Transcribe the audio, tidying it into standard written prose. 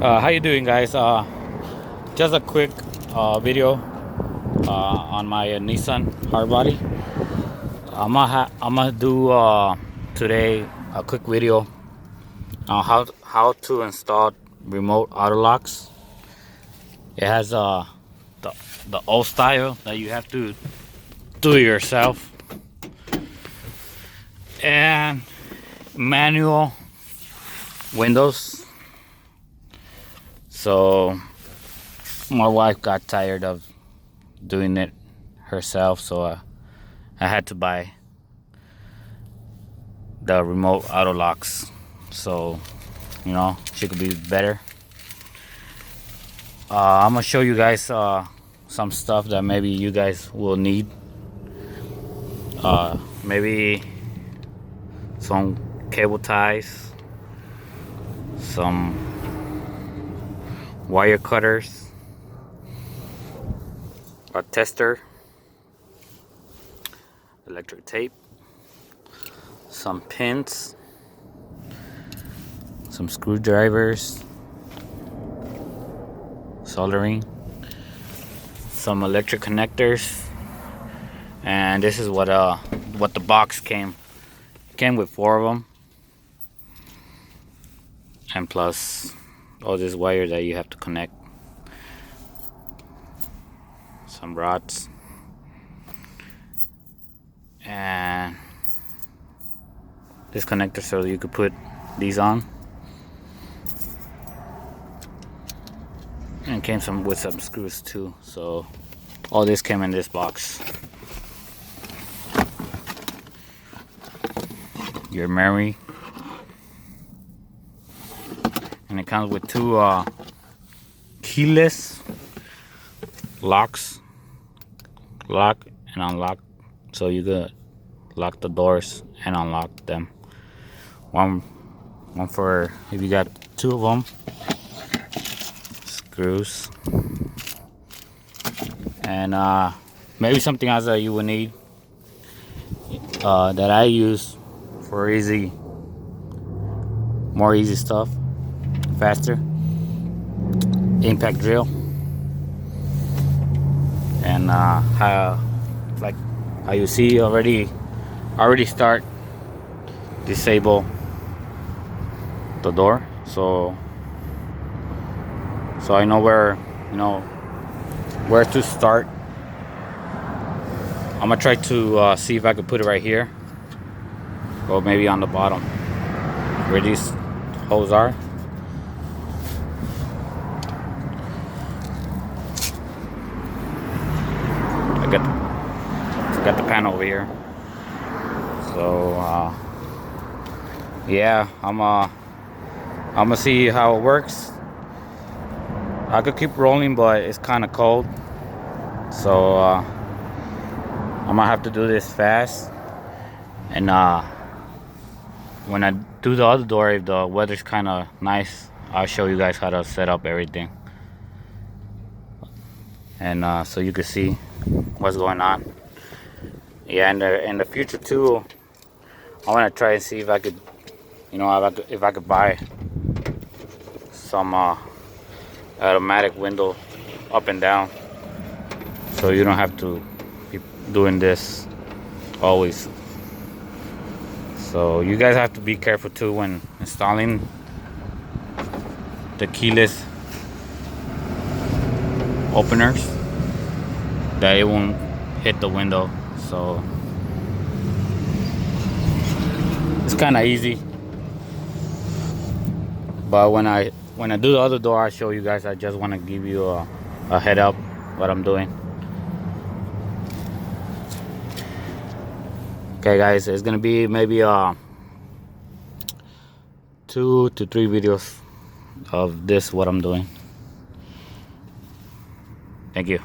How you doing, guys? Just a quick video on my Nissan hardbody. I'm gonna do today a quick video on how to install remote auto locks. It has the old style that you have to do it yourself, and manual windows. So my wife got tired of doing it herself, so I had to buy the remote auto locks, so she could be better. I'm gonna show you guys some stuff that maybe you guys will need. Maybe some cable ties, some wire cutters, a tester, electric tape, some pins, some screwdrivers, soldering, some electric connectors, and this is what the box came with 4 of them, and plus all this wire that you have to connect, some rods, and this connector so you could put these on, and came with some screws too. So all this came in this box. Your memory, and it comes with 2 keyless locks, lock and unlock, so you could lock the doors and unlock them. One for if you got 2 of them, screws, and maybe something else that you will need that I use for more easy stuff, faster, impact drill, and how you see already start disable the door, so I know where to start. I'm gonna try to see if I could put it right here, or maybe on the bottom where these holes are. I got the panel over here, so yeah, I'm gonna see how it works. I could keep rolling, but it's kind of cold, so I'm gonna have to do this fast. And when I do the other door, if the weather's kind of nice, I'll show you guys how to set up everything, and so you can see what's going on. Yeah, and in the future too, I want to try and see if I could, if I could buy some automatic window up and down, so you don't have to be doing this always. So you guys have to be careful too when installing the keyless openers, that it won't hit the window. So it's kind of easy, but when I do the other door, I'll show you guys. I just want to give you a head up what I'm doing. Okay guys, it's gonna be maybe 2 to 3 videos of this, what I'm doing. Thank you.